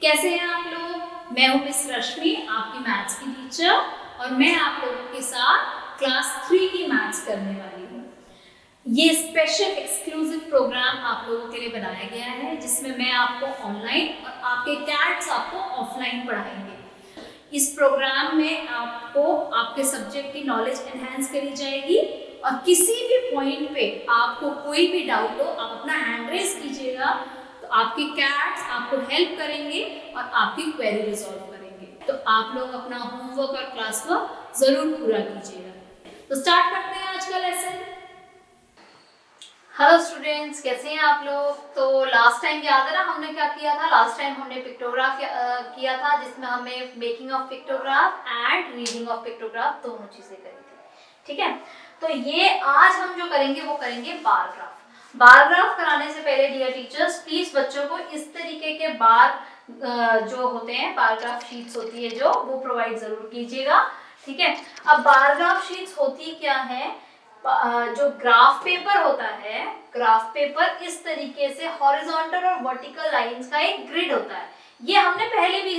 कैसे हैं आप लोग? मैं हूँ मिस रश्मि, आपकी मैथ्स की टीचर, और मैं आप लोगों के साथ क्लास 3 की मैथ्स करने वाली हूँ। ये स्पेशल एक्सक्लूसिव प्रोग्राम आप लोगों के लिए बनाया गया है, जिसमें मैं आपको ऑनलाइन और आपके कैट्स आपको ऑफलाइन पढ़ाएंगे। इस प्रोग्राम में आपको आपके सब्जेक्ट की नॉलेज एनहेंस करी जाएगी, और किसी भी पॉइंट पे आपको कोई भी डाउट हो, आप अपना हैंड रेज कीजिएगा, तो आपके कैट्स आपको हेल्प करेंगे और आपकी क्वेरी रिजॉल्व करेंगे। तो आप लोग अपना होमवर्क और क्लास वर्क जरूर पूरा कीजिएगा। तो स्टार्ट करते हैं आज का लेसन। हेलो स्टूडेंट्स, कैसे हैं आप लोग? तो लास्ट टाइम याद है ना हमने क्या किया था? लास्ट टाइम हमने पिक्टोग्राफ किया था, जिसमें हमें making of pictograph and reading of pictograph दोनों चीजें करी थी। ठीक है, तो ये आज हम जो करेंगे वो करेंगे बार ग्राफ। बार ग्राफ कराने से पहले डियर टीचर्स, प्लीज बच्चों को इस तरीके के बार जो होते हैं, बार ग्राफ शीट्स होती है जो, वो प्रोवाइड जरूर कीजिएगा। ठीक है, अब बार ग्राफ शीट्स होती क्या है? जो ग्राफ पेपर होता है, ग्राफ पेपर इस तरीके से हॉरिजॉन्टल और वर्टिकल लाइंस का एक ग्रिड होता है। ये हमने पहले भी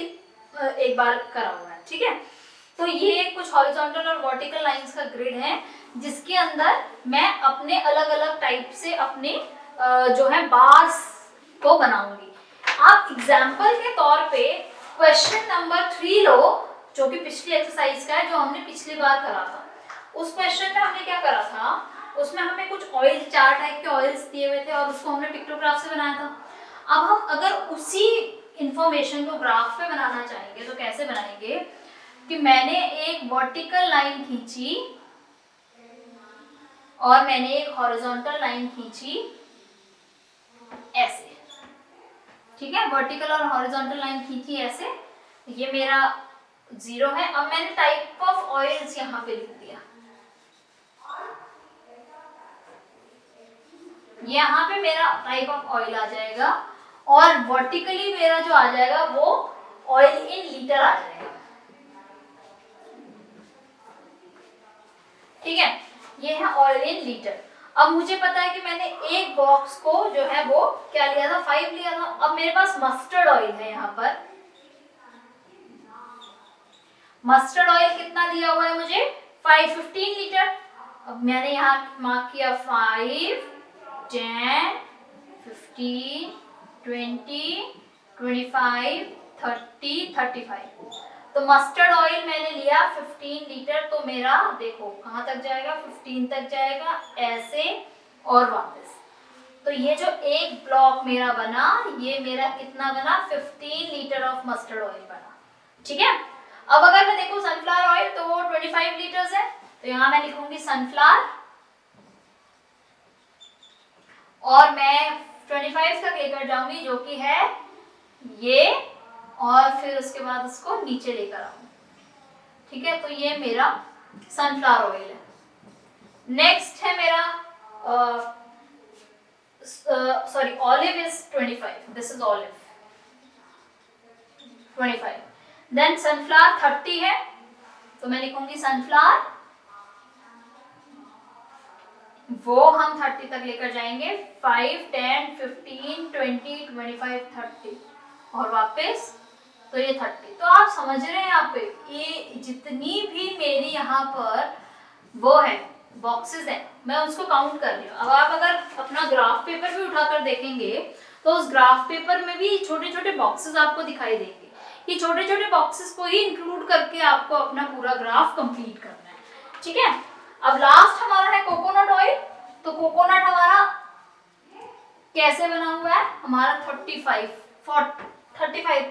एक बार करा हुआ है। ठीक है, तो ये कुछ हॉरिजॉन्टल और वर्टिकल लाइंस का ग्रिड है, जिसके अंदर मैं अपने अलग अलग टाइप से अपने जो है बार्स को बनाऊंगी। आप एग्जाम्पल के तौर पे क्वेश्चन नंबर 3 लो, जो कि पिछली एक्सरसाइज का है, जो हमने पिछली बार करा था। उस क्वेश्चन में हमने क्या करा था? उसमें हमें कुछ ऑयल, 4 टाइप के ऑयल्स दिए हुए थे, और उसको हमने पिक्टोग्राफ से बनाया था। अब हम अगर उसी इंफॉर्मेशन को ग्राफ पे बनाना चाहेंगे तो कैसे बनाएंगे? कि मैंने एक वर्टिकल लाइन खींची और मैंने एक हॉरिजॉन्टल लाइन खींची ऐसे। ठीक है, वर्टिकल और हॉरिजॉन्टल लाइन खींची ऐसे, ये मेरा 0 है। अब मैंने टाइप ऑफ ऑयल्स यहाँ पे लिख दिया, यहाँ पे मेरा टाइप ऑफ ऑयल आ जाएगा, और वर्टिकली मेरा जो आ जाएगा वो ऑयल इन लीटर आ जाएगा। ठीक है, ये है ऑयल इन लीटर। अब मुझे पता है कि मैंने एक बॉक्स को जो है वो क्या लिया था, 5 लिया था। अब मेरे पास मस्टर्ड ऑयल है, यहाँ पर मस्टर्ड ऑयल कितना दिया हुआ है मुझे? 15 लीटर। अब मैंने यहाँ मार्क किया 5, 10, 15, 20, 25, 30, 35। तो मस्टर्ड ऑयल मैंने लिया 15 लीटर। तो मेरा देखो कहाँ तक जाएगा, 15 तक जाएगा ऐसे और वापस। तो ये जो एक ब्लॉक मेरा बना, ये मेरा कितना बना? 15 लीटर ऑफ मस्टर्ड ऑयल बना। ठीक है, अब अगर मैं देखूं सनफ्लावर ऑयल, तो वो 25 लीटर्स है। तो यहाँ मैं लिखूंगी सनफ्लावर, और मैं 25 तक लेकर जाऊंगी, जो कि है ये, और फिर उसके बाद उसको नीचे लेकर आऊंगी। ठीक है, तो ये मेरा सनफ्लावर ऑयल है। नेक्स्ट है मेरा sorry, olive is 25, this is olive 25। Then sunflower 30 है, तो मैं लिखूंगी सनफ्लावर, वो हम 30 तक लेकर जाएंगे। 5, 10, 15, 20, 25, 30 और वापस, तो ये 30। तो आप समझ रहे हैं, यहाँ पे ये जितनी भी मेरी यहाँ पर वो है बॉक्सेस हैं, मैं उसको काउंट कर रही हूँ। अब आप अगर अपना ग्राफ पेपर भी उठाकर देखेंगे, तो उस ग्राफ पेपर में भी छोटे छोटे बॉक्सेस आपको दिखाई देंगे। ये छोटे छोटे बॉक्सेस को ही इंक्लूड करके आपको अपना पूरा ग्राफ कंप्लीट करना है। ठीक है, अब लास्ट हमारा है कोकोनट ऑयल। तो कोकोनट हमारा कैसे बना हुआ है? हमारा 35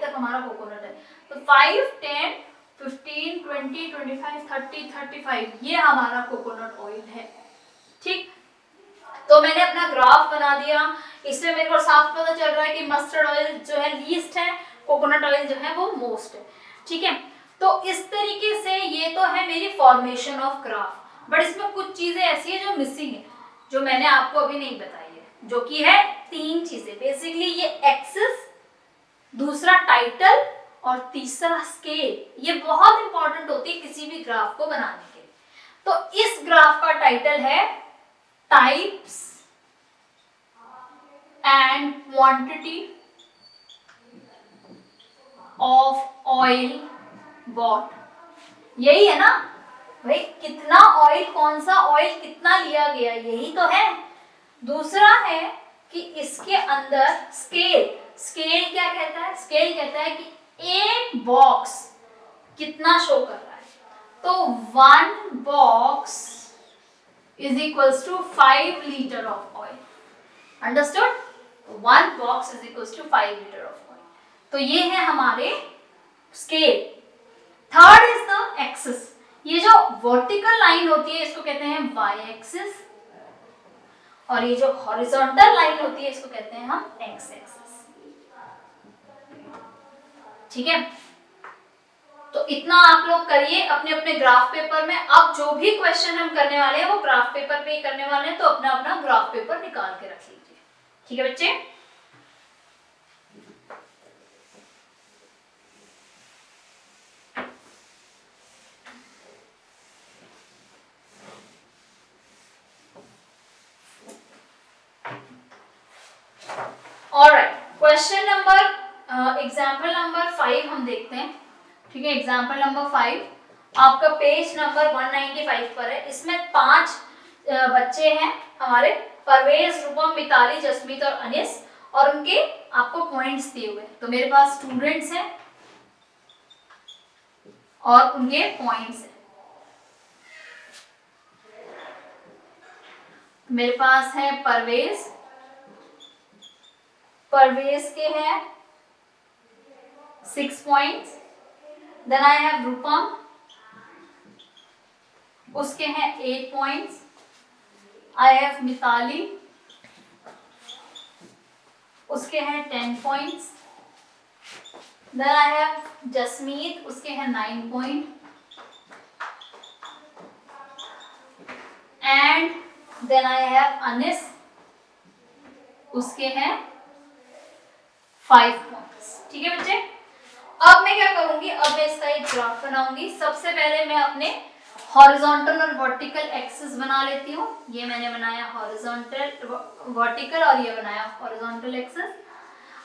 तक हमारा कोकोनट है। तो 5, 10, 15, 20, 25, 30, 35 ये हमारा कोकोनट ऑयल है। ठीक, तो मैंने अपना ग्राफ बना दिया। इसमें मेरे को साफ पता चल रहा है कि मस्टर्ड ऑयल जो है लीस्ट है, कोकोनट ऑयल जो है वो मोस्ट है। ठीक है, तो इस तरीके से ये तो है मेरी फॉर्मेशन ऑफ ग्राफ। बट इसमें कुछ चीजें ऐसी है जो मिसिंग है, जो मैंने आपको अभी नहीं बताई है, जो कि है 3 चीजें बेसिकली। ये एक्सिस, दूसरा टाइटल, और तीसरा स्केल। ये बहुत इंपॉर्टेंट होती है किसी भी ग्राफ को बनाने के लिए। तो इस ग्राफ का टाइटल है types and quantity of oil bought, यही है ना भाई, कितना ऑयल, कौन सा ऑयल कितना लिया गया, यही तो है। दूसरा है कि इसके अंदर स्केल, स्केल क्या कहता है, स्केल कहता है कि एक बॉक्स कितना शो कर रहा है, तो 1 box is equals to 5 litre of oil, understood, 1 box is equals to 5 litre of oil. तो ये है हमारे scale. Third is the axis, ये जो वर्टिकल लाइन होती है इसको कहते हैं वाई एक्सिस, और ये जो हॉरिजॉन्टल लाइन होती है इसको कहते हैं हम एक्स एक्सिस, ठीक है। तो इतना आप लोग करिए अपने अपने ग्राफ पेपर में। अब जो भी क्वेश्चन हम करने वाले हैं वो ग्राफ पेपर पे ही करने वाले हैं, तो अपना अपना ग्राफ पेपर निकाल के रख लीजिए, ठीक है बच्चे। Alright, question number example number 5 हम देखते हैं, ठीक है। एग्जाम्पल नंबर 5 आपका पेज नंबर 195 पर है। इसमें 5 बच्चे हैं हमारे, परवेज, रूपम, मिताली, जसमीत और अनिस, और उनके आपको पॉइंट्स दिए हुए। तो मेरे पास स्टूडेंट्स हैं और उनके पॉइंट्स हैं। मेरे पास है परवेज, परवेज के हैं 6 पॉइंट्स। देन आई हैव रूपम, उसके हैं 8 पॉइंट्स। आई हैव मिताली, उसके हैं 10 points. Then I have Jasmeet, उसके हैं 9 point. And then I have Anis, उसके हैं 5 पॉइंट्स, ठीक है बच्चे। अब मैं क्या करूंगी, अब मैं इसका एक ग्राफ बनाऊंगी। सबसे पहले मैं अपने हॉरिजॉन्टल और वर्टिकल एक्सिस बना लेती हूँ। ये मैंने बनाया हॉरिजॉन्टल वर्टिकल और ये बनाया हॉरिजॉन्टल एक्सिस।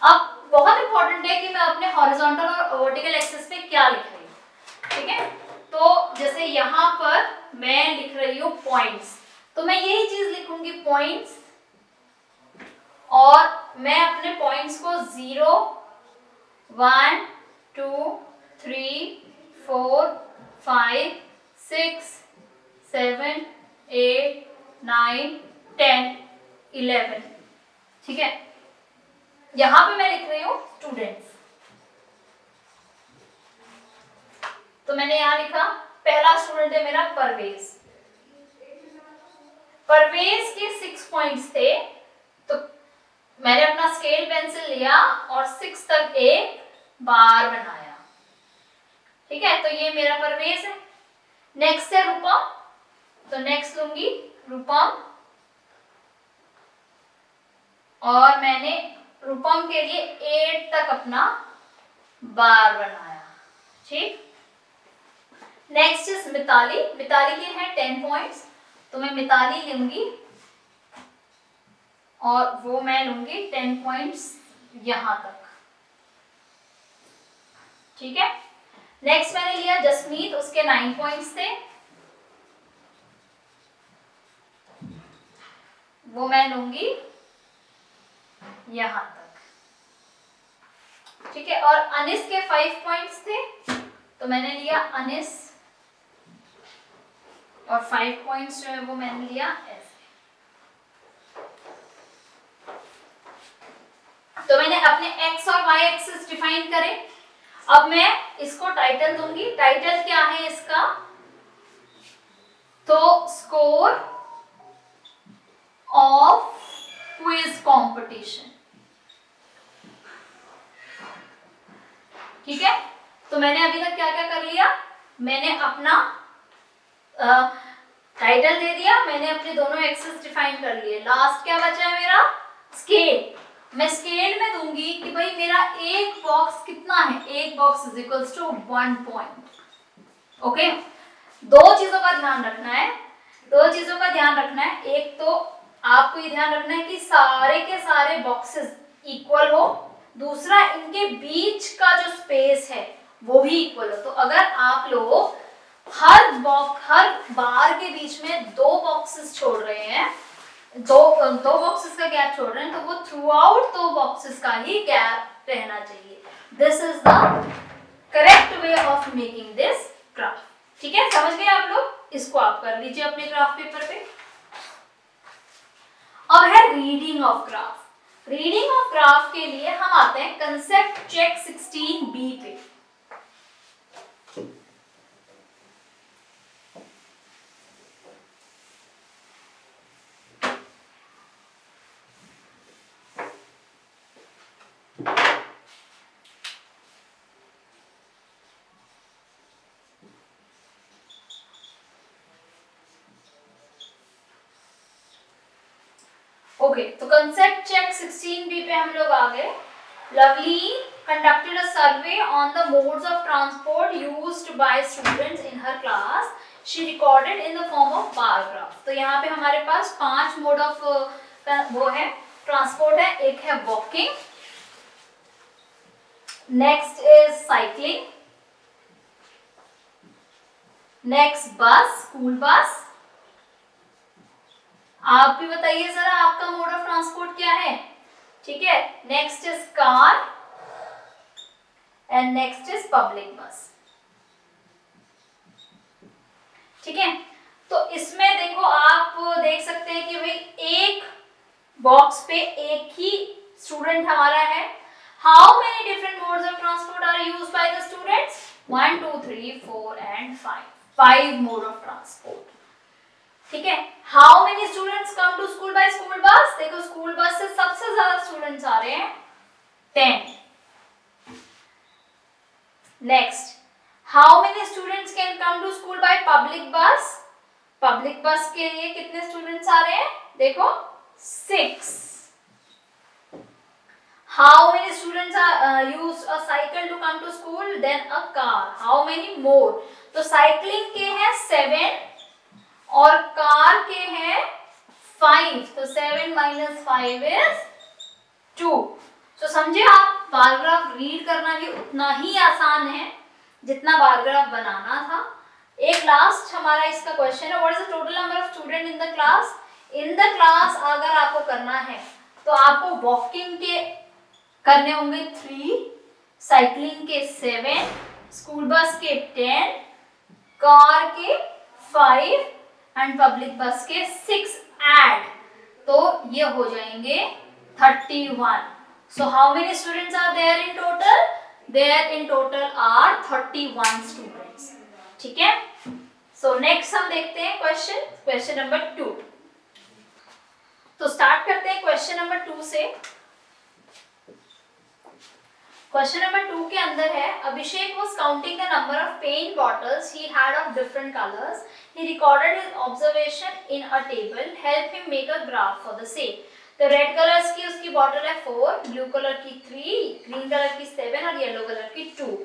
अब बहुत इंपॉर्टेंट है कि मैं अपने हॉरिजॉन्टल और वर्टिकल एक्सिस पे क्या लिख रही हूँ, ठीक है। तो जैसे यहाँ पर मैं लिख रही हूँ पॉइंट्स, तो मैं यही चीज लिखूंगी पॉइंट्स, और मैं अपने पॉइंट्स को 0, 1, 2, 3, 4, 5, 6, 7, 8, 9, 10, 11, ठीक है। यहां पे मैं लिख रही हूं स्टूडेंट्स। तो मैंने यहां लिखा, पहला स्टूडेंट है मेरा परवेज। परवेज के 6 पॉइंट्स थे, तो मैंने अपना स्केल पेंसिल लिया और 6 तक एक बार बनाया, ठीक है। तो ये मेरा परवेज है। नेक्स्ट है रूपम, तो नेक्स्ट लूंगी रूपम, और मैंने रूपम के लिए 8 तक अपना बार बनाया, ठीक। नेक्स्ट इज मिताली, मिताली के हैं 10 पॉइंट्स, तो मैं मिताली लूंगी और वो मैं लूंगी 10 पॉइंट्स यहां तक, ठीक है। नेक्स्ट मैंने लिया जसमीत, उसके 9 पॉइंट्स थे, वो मैं लूंगी यहां तक, ठीक है। और अनिस के 5 पॉइंट्स थे, तो मैंने लिया अनिस और 5 पॉइंट्स जो है वो मैंने लिया ऐसे। तो मैंने अपने एक्स और वाई एक्सिस डिफाइन करे। अब मैं इसको टाइटल दूंगी। टाइटल क्या है इसका, तो स्कोर ऑफ क्विज कंपटीशन, ठीक है। तो मैंने अभी तक क्या क्या कर लिया, मैंने अपना टाइटल दे दिया, मैंने अपने दोनों एक्सिस डिफाइन कर लिए। लास्ट क्या बचा है मेरा, स्केल। मैं स्केल में दूंगी कि भाई मेरा एक बॉक्स कितना है, एक box is equals to 1 point. Okay, दो चीजों का ध्यान रखना है, दो चीजों का ध्यान रखना है। एक तो आपको ये ध्यान रखना है कि सारे के सारे बॉक्सेस इक्वल हो, दूसरा इनके बीच का जो स्पेस है वो भी इक्वल हो। तो अगर आप लोग हर बार के बीच में दो बॉक्सेस छोड़ रहे हैं, दो बॉक्सेस का गैप छोड़ रहे हैं, तो वो थ्रू आउट दो बॉक्सेस का ही गैप रहना चाहिए। This is the correct way of making this graph. ठीक है, समझ गए आप लोग? इसको आप कर लीजिए अपने ग्राफ पेपर पे। अब है reading of graph. Reading of graph के लिए हम आते हैं कंसेप्ट चेक 16B पे। ओके, तो कंसेप्ट चेक 16B पे हम लोग आ गए। Lovely conducted a survey on the modes of transport used by students in her class. She recorded in the form of bar graph. तो यहाँ पे हमारे पास 5 मोड ऑफ वो है ट्रांसपोर्ट है। एक है walking, next is cycling, next बस, स्कूल बस। आप भी बताइए जरा आपका मोड ऑफ ट्रांसपोर्ट क्या है? ठीक है, next is car and next is public बस। ठीक है, तो इसमें देखो आप देख सकते हैं कि भाई एक बॉक्स पे एक ही स्टूडेंट हमारा है। How many different modes of transport are used by the students? 1 2 3 4 and 5 mode of transport. ठीक है, how many students come to school by school bus? देखो स्कूल बस से सबसे ज्यादा स्टूडेंट्स आ रहे हैं 10। Next, how many students can come to school by public bus? Public bus के लिए कितने स्टूडेंट्स आ रहे हैं? देखो 6। How many students use a cycle to come to school? Then a car. How many more? तो cycling के हैं 7 और कार के हैं 5। तो 7 - 5 इज 2। तो समझे आप, बार ग्राफ रीड करना भी उतना ही आसान है जितना बार ग्राफ बनाना था। एक लास्ट हमारा इसका क्वेश्चन है, what is the total number of student in the class? In the class अगर आपको करना है तो आपको वॉकिंग के करने होंगे 3, साइकिलिंग के 7, स्कूल बस के 10, कार के 5 एंड पब्लिक बस के 6 ऐड, तो ये हो जाएंगे 31। So how many students are there in total? There in total are 31 students. ठीक है, so next हम देखते हैं क्वेश्चन नंबर 2। तो स्टार्ट करते हैं क्वेश्चन नंबर 2 से। क्वेश्चन नंबर 2 के अंदर है, अभिषेक was counting the number of paint bottles he had of different colors. He recorded his observation in a table. Help him make a graph for the same. तो red colours की उसकी bottle है 4, blue colour की 3, green colour की 7 और yellow colour की 2।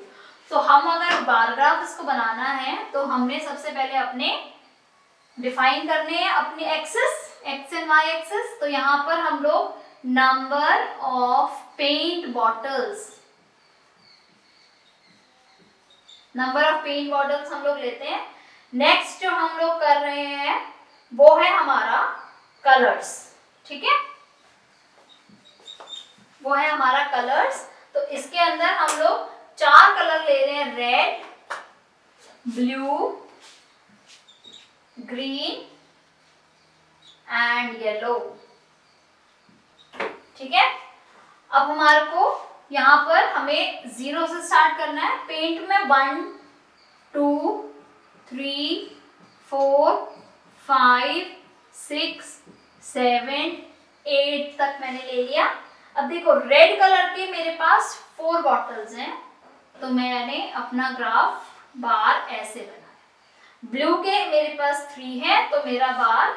तो हम अगर बार ग्राफ इसको बनाना है तो हमने सबसे पहले अपने डिफाइन करने हैं अपने axes, X and Y axes. तो यहाँ पर हम लोग नंबर ऑफ पेंट बॉटल्स, हम लोग लेते हैं। नेक्स्ट जो हम लोग कर रहे हैं वो है हमारा कलर्स। ठीक है, वो है हमारा कलर्स। तो इसके अंदर हम लोग 4 कलर ले रहे हैं, red, blue, green and yellow. ठीक है, अब हमारे को यहाँ पर हमें 0 से स्टार्ट करना है। पेंट में 1 2 3 4 5 6 7 8 तक मैंने ले लिया। अब देखो रेड कलर के मेरे पास 4 बॉटल्स हैं, तो मैंने अपना ग्राफ बार ऐसे बनाया। ब्लू के मेरे पास 3 है, तो मेरा बार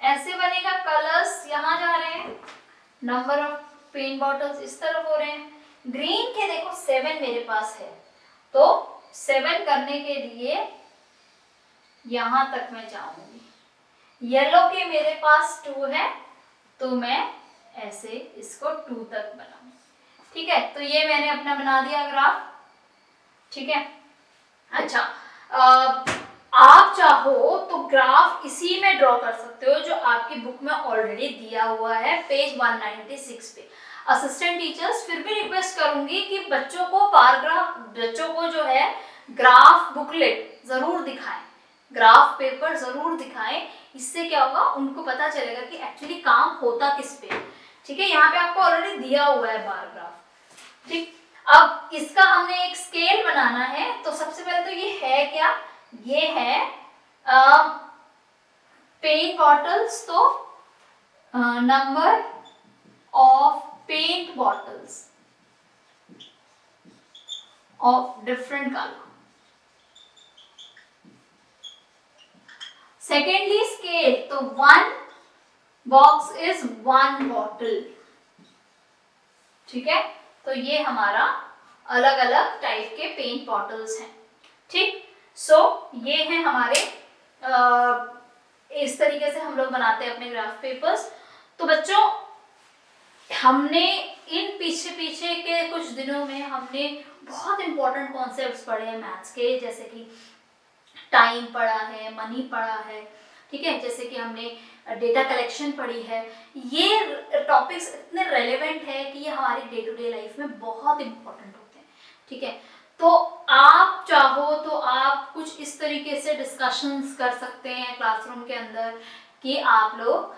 ऐसे बनेगा। कलर्स यहाँ जा रहे हैं, नंबर ऑफ पेंट बॉटल्स इस तरफ हो रहे हैं। ग्रीन के देखो 7 मेरे पास है, तो 7 करने के लिए यहां तक मैं जाऊंगी। येलो के मेरे पास 2 है, तो मैं ऐसे इसको 2 तक बनाऊंगी। ठीक है, तो ये मैंने अपना बना दिया ग्राफ। ठीक है, अच्छा आप चाहो तो ग्राफ इसी में ड्रॉ कर सकते हो जो आपकी बुक में ऑलरेडी दिया हुआ है पेज 196 पे। असिस्टेंट टीचर्स फिर भी रिक्वेस्ट करूंगी कि बच्चों को जो है ग्राफ बुकलेट जरूर दिखाएं, ग्राफ पेपर जरूर दिखाएं। इससे क्या होगा, उनको पता चलेगा कि एक्चुअली काम होता किस पे। ठीक है, यहाँ पे आपको ऑलरेडी दिया हुआ है बार ग्राफ। ठीक, अब इसका हमने एक स्केल बनाना है, तो सबसे पहले तो ये है क्या, ये है पेंट बॉटल्स, तो number of paint bottles of different colour. Secondly scale, तो 1 बॉक्स इज 1 बॉटल। ठीक है, तो ये हमारा अलग अलग टाइप के पेंट बॉटल्स हैं। ठीक, सो ये हैं हमारे इस तरीके से हम लोग बनाते हैं अपने ग्राफ पेपर्स। तो बच्चों, हमने इन पीछे के कुछ दिनों में हमने बहुत इंपॉर्टेंट कॉन्सेप्ट्स पढ़े हैं मैथ्स के, जैसे कि टाइम पढ़ा है, मनी पढ़ा है। ठीक है, जैसे कि हमने डेटा कलेक्शन पढ़ी है। ये टॉपिक्स इतने रेलेवेंट है कि ये हमारी डे टू डे लाइफ में बहुत इंपॉर्टेंट होते हैं। ठीक है, तो आप चाहो तो आप कुछ इस तरीके से डिस्कशंस कर सकते हैं क्लासरूम के अंदर कि आप लोग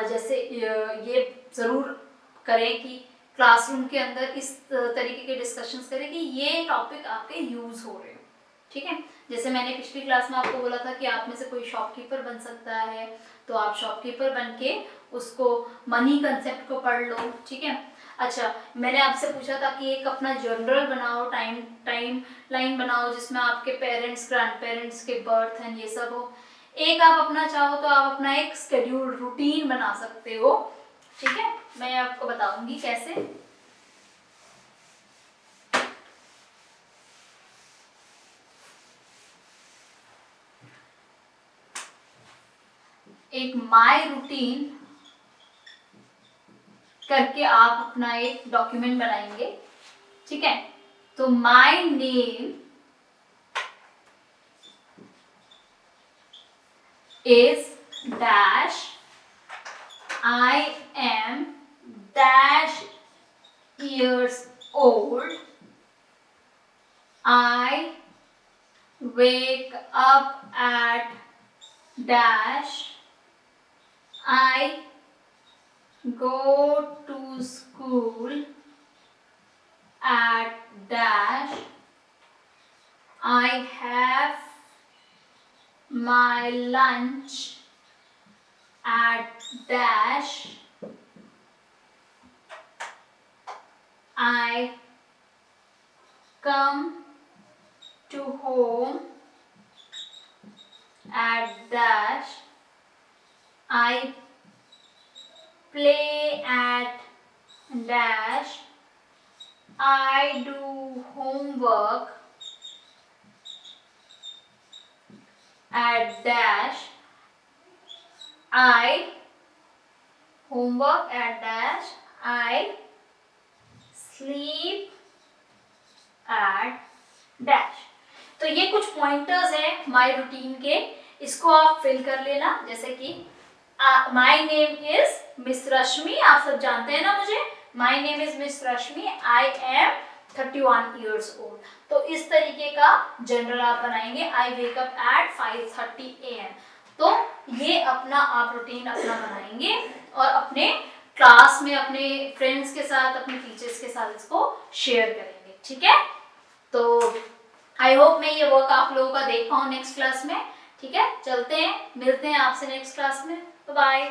जैसे ये ज़रूर करें कि क्लासरूम के अंदर इस तरीके के डिस्कशंस करें कि ये टॉपिक आपके यूज़ हो रहे हो। ठीक है, जैसे मैंने पिछली क्लास में आपको बोला था कि आप में से कोई शॉपकीपर बन सकता है, तो आप शॉपकीपर बन के उसको मनी कंसेप्ट को पढ़ लो। ठीक है, अच्छा मैंने आपसे पूछा था कि एक अपना जर्नल बनाओ, टाइम लाइन बनाओ जिसमें आपके पेरेंट्स, ग्रैंड पेरेंट्स के बर्थ एंड ये सब हो। एक आप अपना चाहो तो आप अपना एक स्केड्यूल रूटीन बना सकते हो। ठीक है, मैं आपको बताऊंगी कैसे। एक माय रूटीन करके आप अपना एक डॉक्यूमेंट बनाएंगे। ठीक है, तो my name is dash, I am dash years old, I wake up at dash, I go to school at dash, I have my lunch at dash, I come to home at dash, I play at dash, I do homework at dash, I homework at dash, I sleep at dash। तो ये कुछ pointers हैं my routine के, इसको आप fill कर लेना। जैसे कि माय नेम इज मिस रश्मि, आप सब जानते हैं ना मुझे, my name is miss Rashmi, I am 31 years old। तो इस तरीके का जनरल आप बनाएंगे। आई वेक अप एट 5:30 AM। तो ये अपना आप रूटीन अपना बनाएंगे और अपने क्लास में अपने फ्रेंड्स के साथ, अपने टीचर्स के साथ इसको शेयर करेंगे। ठीक है, तो आई होप मैं ये वर्क आप लोगों का देख पाऊँ नेक्स्ट क्लास में। ठीक है, चलते हैं, मिलते हैं आपसे नेक्स्ट क्लास में। Bye bye.